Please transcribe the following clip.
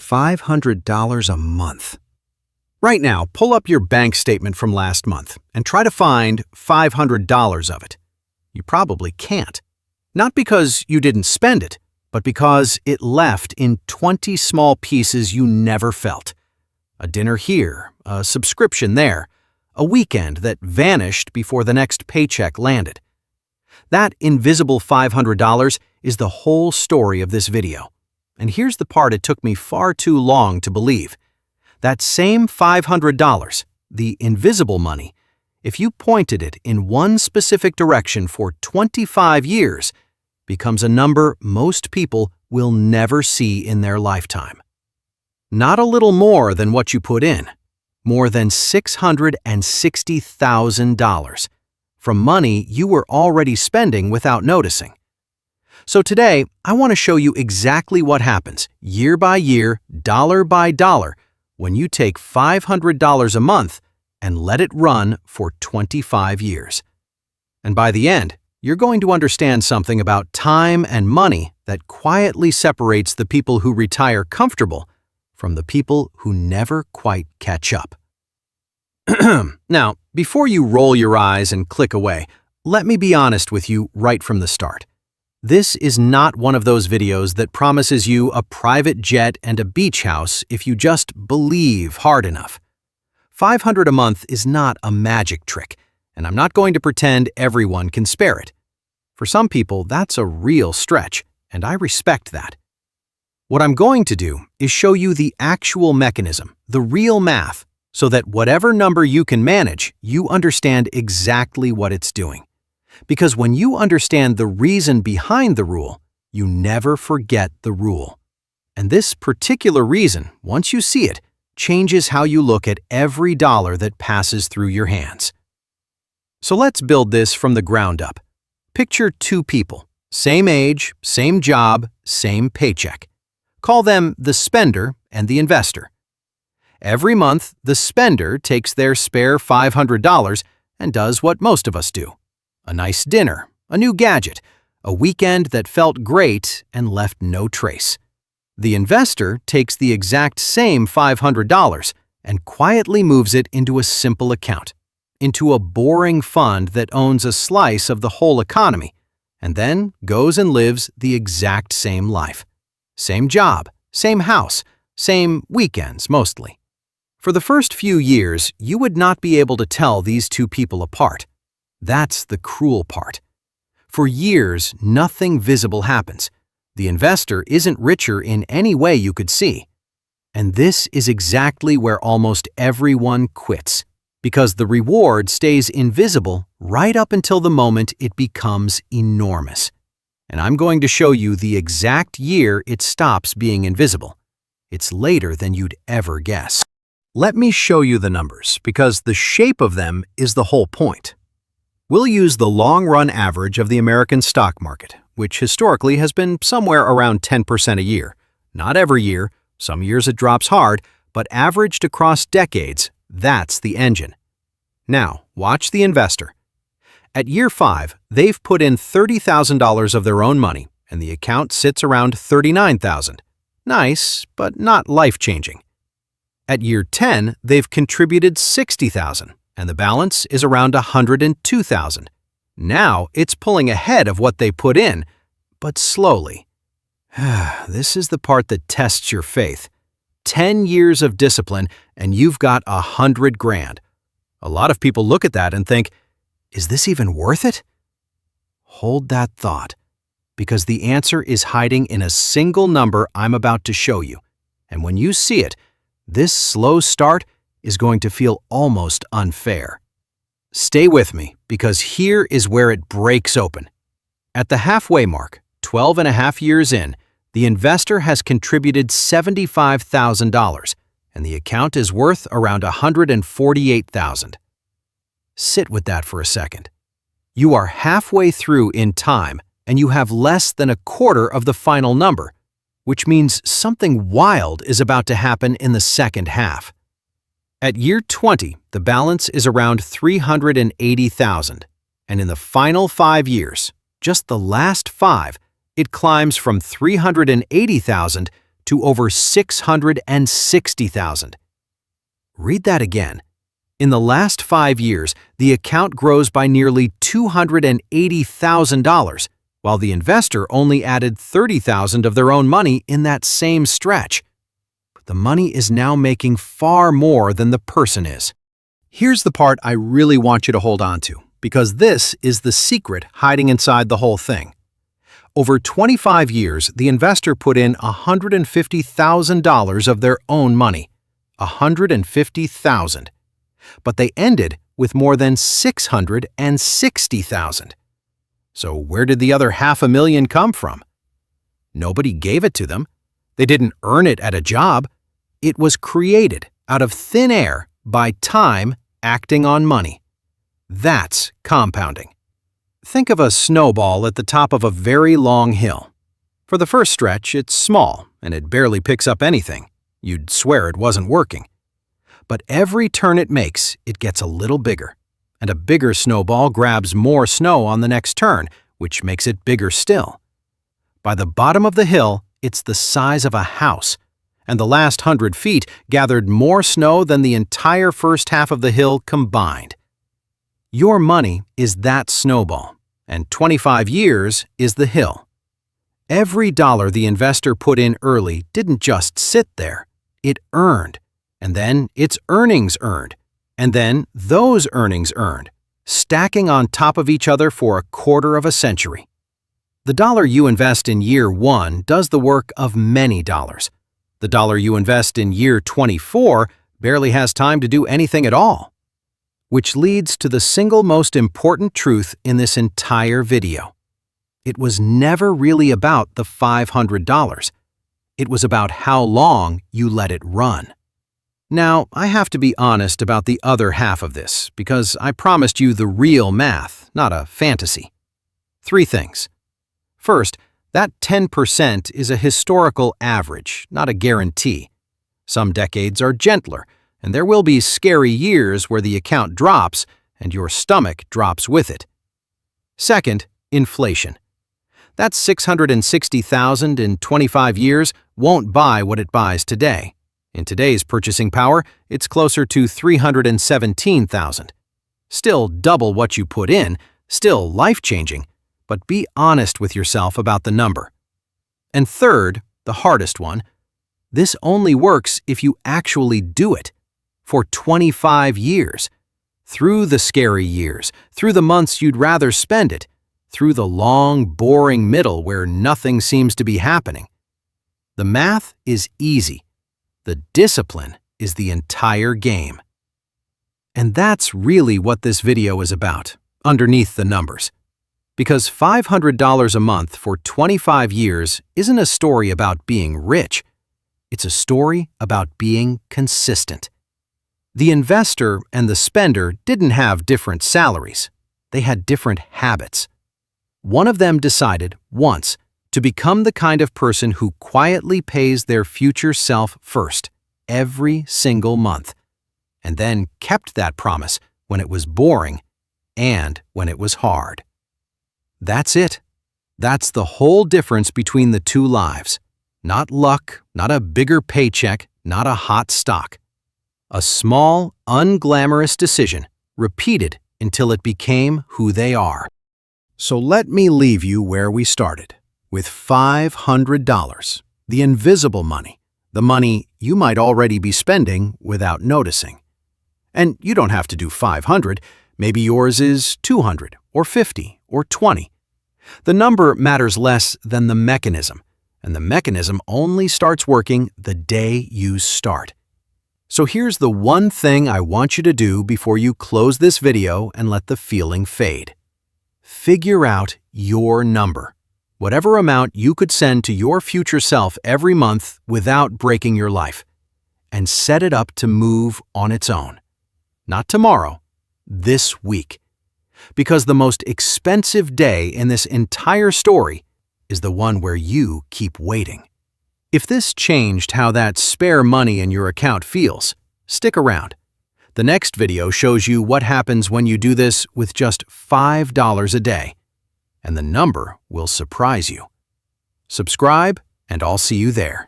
$500 a month. Right now, pull up your bank statement from last month and try to find $500 of it. You probably can't. Not because you didn't spend it, but because it left in 20 small pieces you never felt. A dinner here, a subscription there, a weekend that vanished before the next paycheck landed. That invisible $500 is the whole story of this video. And here's the part it took me far too long to believe. That same $500, the invisible money, if you pointed it in one specific direction for 25 years, becomes a number most people will never see in their lifetime. Not a little more than what you put in, more than $660,000 from money you were already spending without noticing. So today, I want to show you exactly what happens year by year, dollar by dollar, when you take $500 a month and let it run for 25 years. And by the end, you're going to understand something about time and money that quietly separates the people who retire comfortable from the people who never quite catch up. Now, before you roll your eyes and click away, let me be honest with you right from the start. This is not one of those videos that promises you a private jet and a beach house if you just believe hard enough. $500 a month is not a magic trick, and I'm not going to pretend everyone can spare it. For some people, that's a real stretch, and I respect that. What I'm going to do is show you the actual mechanism, the real math, so that whatever number you can manage, you understand exactly what it's doing. Because when you understand the reason behind the rule, you never forget the rule. And this particular reason, once you see it, changes how you look at every dollar that passes through your hands. So let's build this from the ground up. Picture two people, same age, same job, same paycheck. Call them the spender and the investor. Every month, the spender takes their spare $500 and does what most of us do. A nice dinner, a new gadget, a weekend that felt great and left no trace. The investor takes the exact same $500 and quietly moves it into a simple account, into a boring fund that owns a slice of the whole economy, and then goes and lives the exact same life. Same job, same house, same weekends mostly. For the first few years, you would not be able to tell these two people apart. That's the cruel part. For years, nothing visible happens. The investor isn't richer in any way you could see. And this is exactly where almost everyone quits, because the reward stays invisible right up until the moment it becomes enormous. And I'm going to show you the exact year it stops being invisible. It's later than you'd ever guess. Let me show you the numbers, because the shape of them is the whole point. We'll use the long-run average of the American stock market, which historically has been somewhere around 10% a year. Not every year, some years it drops hard, but averaged across decades, that's the engine. Now, watch the investor. At year 5, they've put in $30,000 of their own money, and the account sits around $39,000. Nice, but not life-changing. At year 10, they've contributed $60,000. And the balance is around $102,000. Now it's pulling ahead of what they put in, but slowly. This is the part that tests your faith. 10 years of discipline and you've got $100,000. A lot of people look at that and think, is this even worth it? Hold that thought, because the answer is hiding in a single number I'm about to show you. And when you see it, this slow start is going to feel almost unfair. Stay with me, because here is where it breaks open. At the halfway mark, 12 and a half years in, the investor has contributed $75,000, and the account is worth around $148,000. Sit with that for a second. You are halfway through in time, and you have less than a quarter of the final number, which means something wild is about to happen in the second half. At year 20, the balance is around $380,000, and in the final 5 years, just the last 5, it climbs from $380,000 to over $660,000. Read that again. In the last 5 years, the account grows by nearly $280,000, while the investor only added $30,000 of their own money in that same stretch. The money is now making far more than the person is. Here's the part I really want you to hold on to, because this is the secret hiding inside the whole thing. Over 25 years, the investor put in $150,000 of their own money. $150,000. But they ended with more than $660,000. So where did the other $500,000 come from? Nobody gave it to them. They didn't earn it at a job. It was created out of thin air by time acting on money. That's compounding. Think of a snowball at the top of a very long hill. For the first stretch, it's small and it barely picks up anything. You'd swear it wasn't working. But every turn it makes, it gets a little bigger, and a bigger snowball grabs more snow on the next turn, which makes it bigger still. By the bottom of the hill, it's the size of a house, and the last 100 feet gathered more snow than the entire first half of the hill combined. Your money is that snowball, and 25 years is the hill. Every dollar the investor put in early didn't just sit there. It earned. And then its earnings earned, and then those earnings earned, stacking on top of each other for a quarter of a century. The dollar you invest in year 1 does the work of many dollars. The dollar you invest in year 24 barely has time to do anything at all. Which leads to the single most important truth in this entire video. It was never really about the $500. It was about how long you let it run. Now, I have to be honest about the other half of this, because I promised you the real math, not a fantasy. 3 things. First, that 10% is a historical average, not a guarantee. Some decades are gentler, and there will be scary years where the account drops and your stomach drops with it. Second, inflation. That $660,000 in 25 years won't buy what it buys today. In today's purchasing power, it's closer to $317,000. Still double what you put in, still life-changing, but be honest with yourself about the number. And third, the hardest one, this only works if you actually do it. For 25 years. Through the scary years, through the months you'd rather spend it, through the long, boring middle where nothing seems to be happening. The math is easy. The discipline is the entire game. And that's really what this video is about, underneath the numbers. Because $500 a month for 25 years isn't a story about being rich. It's a story about being consistent. The investor and the spender didn't have different salaries. They had different habits. One of them decided, once, to become the kind of person who quietly pays their future self first, every single month, and then kept that promise when it was boring and when it was hard. That's it. That's the whole difference between the two lives. Not luck, not a bigger paycheck, not a hot stock. A small, unglamorous decision, repeated until it became who they are. So let me leave you where we started, with $500, the invisible money, the money you might already be spending without noticing. And you don't have to do 500, maybe yours is 200 or 50 or 20. The number matters less than the mechanism, and the mechanism only starts working the day you start. So here's the one thing I want you to do before you close this video and let the feeling fade. Figure out your number, whatever amount you could send to your future self every month without breaking your life, and set it up to move on its own. Not tomorrow, this week. Because the most expensive day in this entire story is the one where you keep waiting. If this changed how that spare money in your account feels, stick around. The next video shows you what happens when you do this with just $5 a day, and the number will surprise you. Subscribe, and I'll see you there.